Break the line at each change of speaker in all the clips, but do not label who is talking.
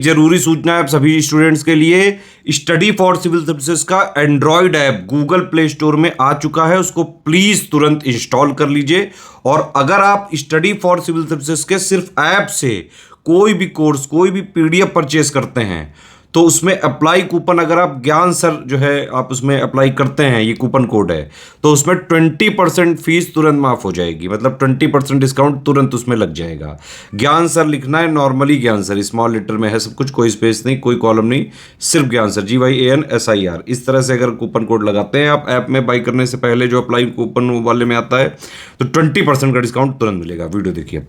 जरूरी सूचना है आप सभी स्टूडेंट्स के लिए, स्टडी फॉर सिविल सर्विसेज का Android app Google play store में आ चुका है, उसको प्लीज तुरंत इंस्टॉल कर लीजिए। और अगर आप स्टडी फॉर सिविल सर्विसेज के सिर्फ ऐप से कोई भी कोर्स, कोई भी पीडीएफ परचेस करते हैं तो उसमें अप्लाई कूपन, अगर आप ज्ञान सर जो है आप उसमें अप्लाई करते हैं, ये कूपन कोड है, तो उसमें 20% फीस तुरंत माफ हो जाएगी, मतलब 20% डिस्काउंट तुरंत उसमें लग जाएगा। ज्ञान सर लिखना है, नॉर्मली ज्ञान सर स्मॉल लेटर में है सब कुछ, कोई स्पेस नहीं, कोई कॉलम नहीं, सिर्फ ज्ञान सर, GYANSIR। इस तरह से अगर कूपन कोड लगाते हैं आप ऐप में बाई करने से पहले, जो अप्लाई कूपन वाले में आता है, तो 20% का डिस्काउंट तुरंत मिलेगा। वीडियो देखिए।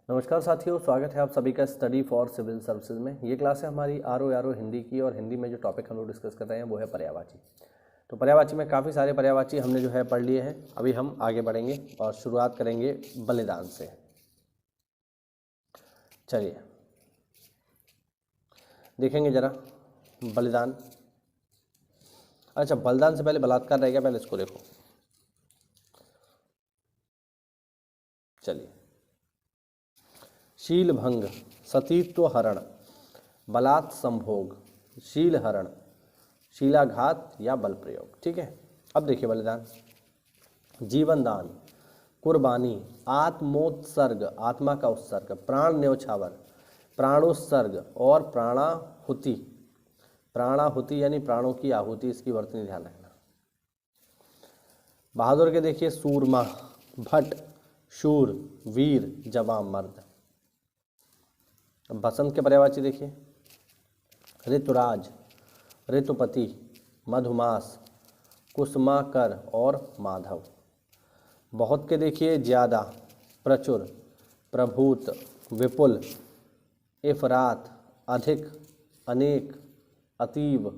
नमस्कार साथियों, स्वागत है आप सभी का स्टडी फॉर सिविल सर्विसेज में। ये क्लास है हमारी आरओ हिंदी की, और हिंदी में जो टॉपिक हम लोग डिस्कस कर रहे हैं वो है पर्यायवाची। तो पर्यायवाची में काफ़ी सारे पर्यायवाची हमने जो है पढ़ लिए हैं। अभी हम आगे बढ़ेंगे और शुरुआत करेंगे बलिदान से। चलिए देखेंगे जरा बलिदान। अच्छा, बलिदान से पहले बलात्कार रह गया, पहले इसको देखो। चलिए, शील भंग, सतीत्व हरण, बलात् संभोग, शील हरण, शीलाघात या बल प्रयोग। ठीक है, अब देखिए बलिदान। जीवन दान, कुर्बानी, आत्मोत्सर्ग, आत्मा का उत्सर्ग, प्राण न्योछावर, प्राणोत्सर्ग और प्राणाहुति। प्राणाहुति यानी प्राणों की आहुति, इसकी वर्तनी ध्यान रखना। बहादुर के देखिए सूरमा, भट, शूर, वीर, जवान, मर्द। बसंत के पर्यायवाची देखिए, ऋतुराज, ऋतुपति, मधुमास, कुसुमाकर और माधव। बहुत के देखिए ज्यादा, प्रचुर, प्रभूत, विपुल, इफरात, अधिक, अनेक, अतीव,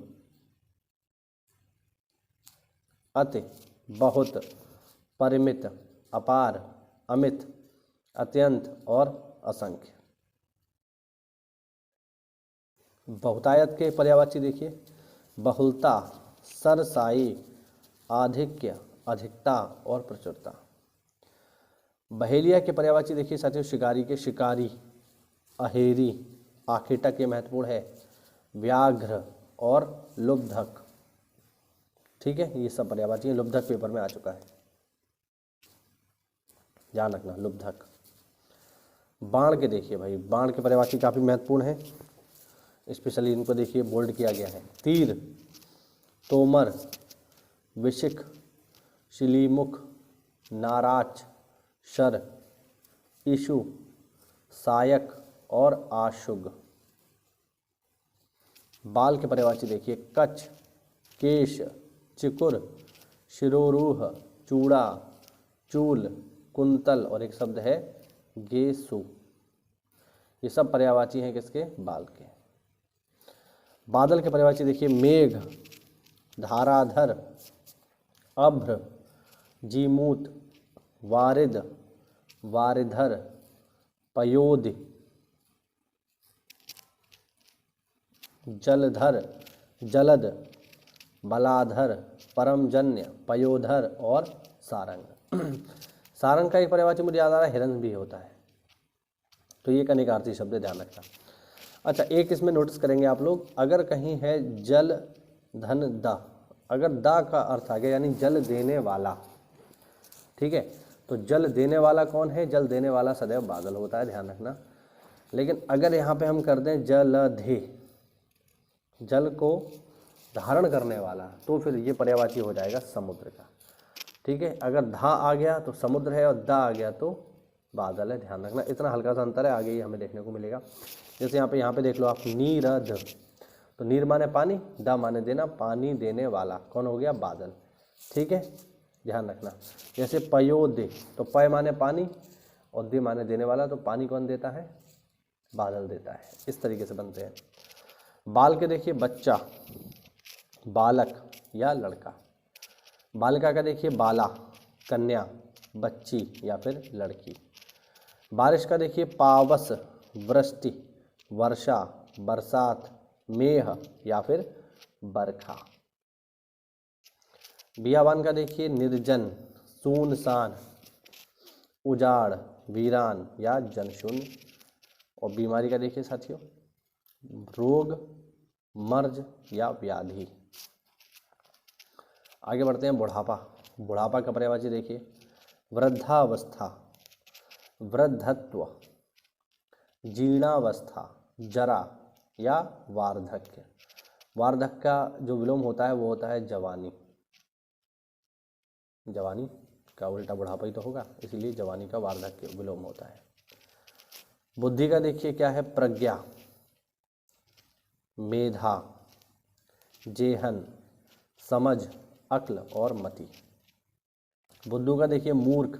अति, बहुत, परिमित, अपार, अमित, अत्यंत और असंख्य। बहुतायत के पर्यायवाची देखिए, बहुलता, सरसाई, आधिक्य, अधिकता और प्रचुरता। बहेलिया के पर्यायवाची देखिए साथियों, शिकारी के शिकारी, अहेरी, आखेटक ये महत्वपूर्ण है, व्याघ्र और लुब्धक। ठीक है, ये सब पर्यायवाची है। लुब्धक पेपर में आ चुका है, ध्यान रखना, लुब्धक। बाण के देखिए भाई, बाण के पर्यायवाची काफ़ी महत्वपूर्ण है, स्पेशली इनको देखिए बोल्ड किया गया है। तीर, तोमर, विशिख, शिलीमुख, नाराच, शर, ईशु, सायक और आशुग। बाल के पर्यायवाची देखिए, कच्छ, केश, चिकुर, शिरोरूह, चूड़ा, चूल, कुंतल और एक शब्द है गेसु। ये सब पर्यायवाची हैं किसके? बाल के। बादल के पर्यायवाची देखिए, मेघ, धाराधर, अभ्र, जीमूत, वारिद, वारिधर, पयोधि, जलधर, जलद, बलाधर, परमजन्य, पयोधर और सारंग। सारंग का एक पर्यायवाची मुझे याद आ रहा है, हिरन भी होता है। तो ये अनेकार्थी शब्द, ध्यान रखना। अच्छा, एक इसमें नोटिस करेंगे आप लोग, अगर कहीं है जल धन दा, अगर दा का अर्थ आ गया यानी जल देने वाला, ठीक है, तो जल देने वाला कौन है? जल देने वाला सदैव बादल होता है, ध्यान रखना। लेकिन अगर यहाँ पे हम कर दें जलधे, जल को धारण करने वाला, तो फिर ये पर्यायवाची हो जाएगा समुद्र का। ठीक है, अगर धा आ गया तो समुद्र है, और दा आ गया तो बादल है, ध्यान रखना। इतना हल्का सा अंतर है, आगे ही हमें देखने को मिलेगा। जैसे यहाँ पे देख लो आप, नीरद, तो नीर माने पानी, दा माने देना, पानी देने वाला कौन हो गया? बादल। ठीक है, ध्यान रखना। जैसे पयोदे, तो पय माने पानी और दे माने देने वाला, तो पानी कौन देता है? बादल देता है। इस तरीके से बनते हैं। बाल के देखिए, बच्चा, बालक या लड़का। बालिका का देखिए, बाला, कन्या, बच्ची या फिर लड़की। बारिश का देखिए, पावस, वृष्टि, वर्षा, बरसात, मेह या फिर बरखा। बियाबान का देखिए, निर्जन, सुनसान, उजाड़, वीरान या जनशून्य। और बीमारी का देखिए साथियों, रोग, मर्ज या व्याधि। आगे बढ़ते हैं बुढ़ापा। बुढ़ापा का पर्यायवाची देखिए, वृद्धावस्था, वृद्धत्व, जीर्णावस्था, जरा या वार्धक्य। वार्धक्य का जो विलोम होता है वो होता है जवानी। जवानी का उल्टा बुढ़ापा ही तो होगा, इसीलिए जवानी का वार्धक्य विलोम होता है। बुद्धि का देखिए क्या है, प्रज्ञा, मेधा, जेहन, समझ, अक्ल और मति। बुद्धू का देखिए मूर्ख,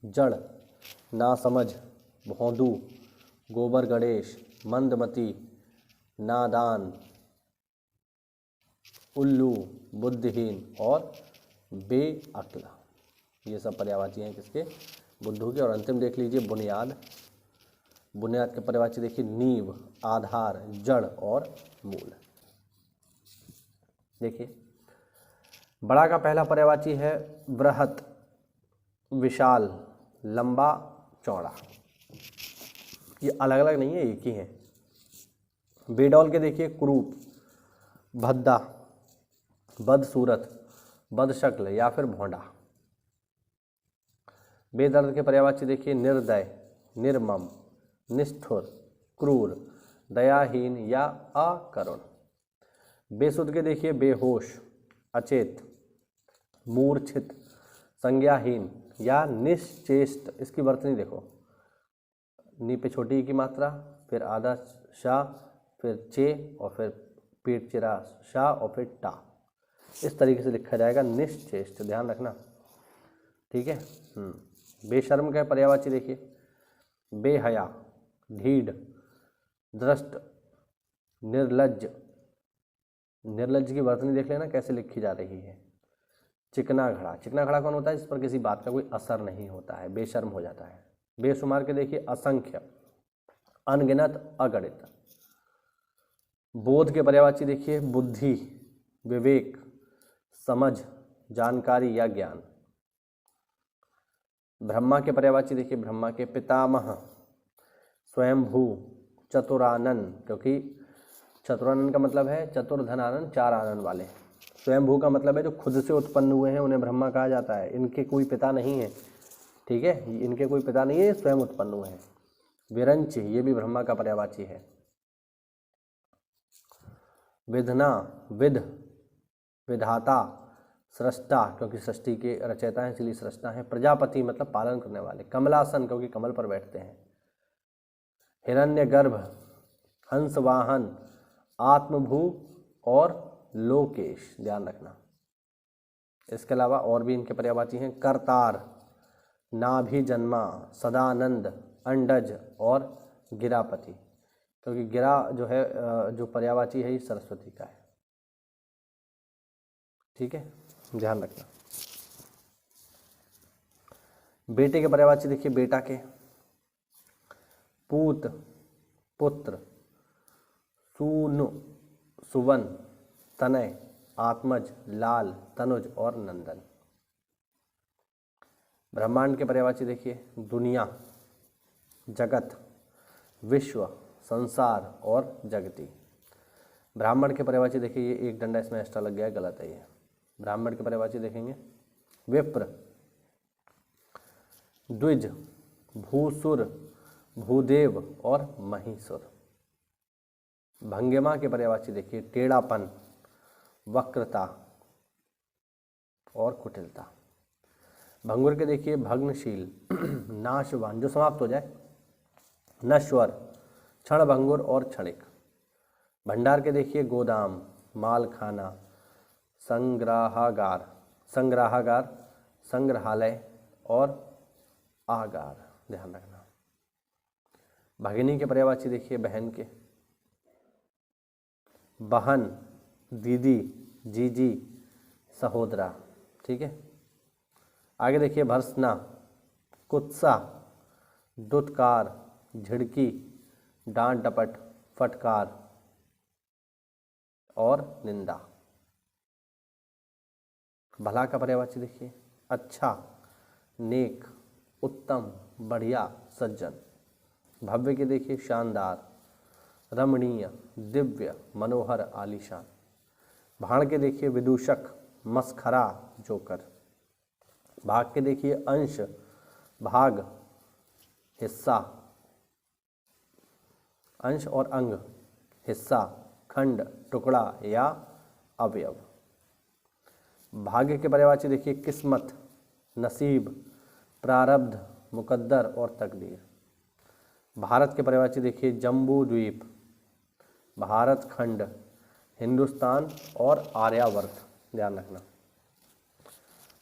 जड़, नासमझ, भोंदू, गोबर गणेश, मंदमती, नादान, उल्लू, बुद्धिहीन और बेअक्ल। ये सब पर्यायवाची हैं किसके, बुद्धू के। और अंतिम देख लीजिए बुनियाद। बुनियाद के पर्यायवाची देखिए, नींव, आधार, जड़ और मूल। देखिए बड़ा का पहला पर्यायवाची है बृहत, विशाल, लंबा, चौड़ा। ये अलग अलग नहीं है, एक ही है। बेडौल के देखिए कुरूप, भद्दा, बदसूरत, बदशक्ल या फिर भोंडा। बेदर्द के पर्यायवाची देखिए, निर्दय, निर्मम, निष्ठुर, क्रूर, दयाहीन या अकरुण। बेसुध के देखिए बेहोश, अचेत, मूर्छित, संज्ञाहीन या निश्चेष्ट। इसकी वर्तनी देखो, नी पे छोटी की मात्रा, फिर आधा शाह, फिर चे और फिर पेट चिरा शाह और फिर टा। इस तरीके से लिखा जाएगा निश्चेष्ट, ध्यान रखना, ठीक है। बेशर्म का पर्यायवाची देखिए, बेहया, ढीठ, दृष्ट, निर्लज्ज। निर्लज्ज की वर्तनी देख लेना कैसे लिखी जा रही है। चिकना घड़ा, चिकना घड़ा कौन होता है, जिस पर किसी बात का कोई असर नहीं होता है, बेशर्म हो जाता है। बेशुमार के देखिए असंख्य, अनगिनत, अगणित। बोध के पर्यायवाची देखिए बुद्धि, विवेक, समझ, जानकारी या ज्ञान। ब्रह्मा के पर्यायवाची देखिए, ब्रह्मा के पितामह, स्वयंभू, चतुरानन, क्योंकि चतुरानन का मतलब है चतुर्धन आनंद, चार आनंद वाले। स्वयंभू का मतलब है जो खुद से उत्पन्न हुए हैं, उन्हें ब्रह्मा कहा जाता है। इनके कोई पिता नहीं है, ठीक है, इनके कोई पिता नहीं है, स्वयं उत्पन्न हुए हैं। विरंच, ये भी ब्रह्मा का पर्यायवाची है। विधना, विध, विधाता, सृष्टा, क्योंकि सृष्टि के रचयिता हैं इसलिए सृष्टा हैं। प्रजापति मतलब पालन करने वाले। कमलासन, क्योंकि कमल पर बैठते हैं। हिरण्यगर्भ, हंसवाहन, आत्मभू और लोकेश, ध्यान रखना। इसके अलावा और भी इनके पर्यायवाची हैं, करतार, नाभि जन्मा, सदानंद, अंडज और गिरापति, क्योंकि गिरा जो है जो पर्यायवाची है ये सरस्वती का है, ठीक है, ध्यान रखना। बेटे के पर्यायवाची देखिए, बेटा के पूत, पुत्र, सूनु, सुवन, तनय, आत्मज, लाल, तनुज और नंदन। ब्रह्मांड के पर्यायवाची देखिए, दुनिया, जगत, विश्व, संसार और जगती। ब्राह्मण के पर्यायवाची देखिए, ये एक डंडा इसमें एक्स्ट्रा लग गया है, गलत है ये। ब्राह्मण के पर्यायवाची देखेंगे, विप्र, द्विज, भूसुर, भूदेव और महिसुर। भंगिमा के पर्यायवाची देखिए, टेढ़ापन, वक्रता और कुटिलता। भंगुर के देखिए, भग्नशील, नाशवान, जो समाप्त हो जाए, नश्वर, क्षणभंगुर और क्षणिक। भंडार के देखिए, गोदाम, मालखाना, संग्रहागार, संग्रहालय और आगार, ध्यान रखना। भगिनी के पर्यायवाची देखिए, बहन के, बहन, दीदी, जीजी, सहोदरा, ठीक है। आगे देखिए, भर्सना, कुत्सा, दुत्कार, झिड़की, डांट डपट, फटकार और निंदा। भला का पर्यायवाची देखिए, अच्छा, नेक, उत्तम, बढ़िया, सज्जन। भव्य के देखिए शानदार, रमणीय, दिव्य, मनोहर, आलीशान। भाण के देखिए विदूषक, मस्खरा, जोकर। भाग के देखिए अंश, भाग, हिस्सा, अंश और अंग, हिस्सा, खंड, टुकड़ा या अवयव। भाग्य के पर्यायवाची देखिए किस्मत, नसीब, प्रारब्ध, मुकद्दर और तकदीर। भारत के पर्यायवाची देखिए जम्बू द्वीप, भारत खंड, हिंदुस्तान और आर्यावर्त, ध्यान रखना।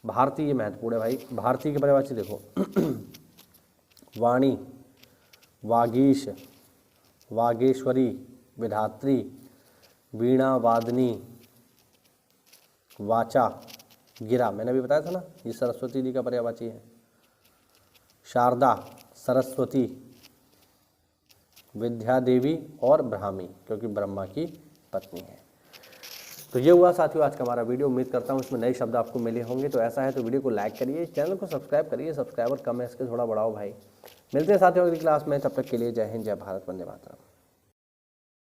भारतीय महत्वपूर्ण है भाई। भारतीय के पर्यायवाची देखो वाणी, वागीश, वागेश्वरी, विधात्री, वीणा वादनी, वाचा, गिरा, मैंने अभी बताया था ना, ये सरस्वती जी का पर्यायवाची है। शारदा, सरस्वती, विद्या देवी और ब्राह्मी, क्योंकि ब्रह्मा की पत्नी है। तो ये हुआ साथियों आज का हमारा वीडियो। उम्मीद करता हूँ इसमें नए शब्द आपको मिले होंगे। तो ऐसा है तो वीडियो को लाइक करिए, चैनल को सब्सक्राइब करिए, सब्सक्राइबर कम है इसके थोड़ा बढ़ाओ भाई। मिलते हैं साथियों अगली क्लास में, तब तक के लिए जय हिंद, जय भारत, वंदे मातरम।